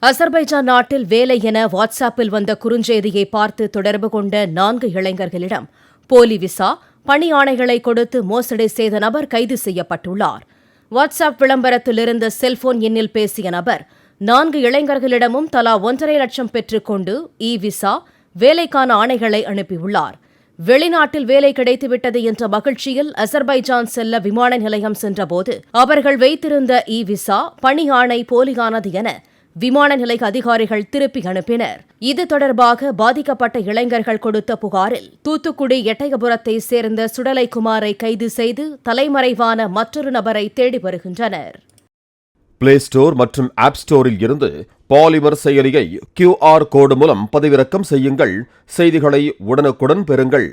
அசர்பைஜான் நாட்டில் வேலை என வாட்ஸ்ஆப்பில் வந்த குறுஞ்செய்தியை பார்த்து தொடர்பு கொண்ட 4 இளைஞர்களிடம் போலி விசா, பணி ஆணைகளை கொடுத்து மோசடி செய்த நபர் கைது செய்யப்பட்டுள்ளார். வாட்ஸ்ஆப் விளம்பரத்தில் இருந்த செல்போன் எண்ணில் பேசிய நபர் 4 இளைஞர்களிடமும் தலா 1.5 லட்சம் பெற்றுக்கொண்டு விசா, வேலைக்கான ஆணைகளை அனுப்பியுள்ளார். வெளிநாட்டில் வேலை கிடைத்துவிட்டது என்ற மகிழ்ச்சியில் அசர்பைஜான் செல்ல விமான நிலையம் சென்றபோது அவர்கள் வைத்திருந்த விசா, பணி ஆணை போலியானது என விமான நிலைய அதிகாரிகள் திருப்பி அனுப்பினர். இது தொடர்பாக பாதிக்கப்பட்ட இளைஞர்கள் கொடுத்த புகாரில் தூத்துக்குடி எட்டயபுரத்தை சேர்ந்த சுடலைக்குமாரை கைது செய்து தலைமறைவான மற்றொரு நபரை தேடி வருகின்றனர். பிளே ஸ்டோர் மற்றும் ஆப் ஸ்டோரில் இருந்து பாலிமர் செயலியை QR கோடு மூலம் பதிவிறக்கம் செய்யுங்கள். செய்திகளை உடனுக்குடன் பெறுங்கள்.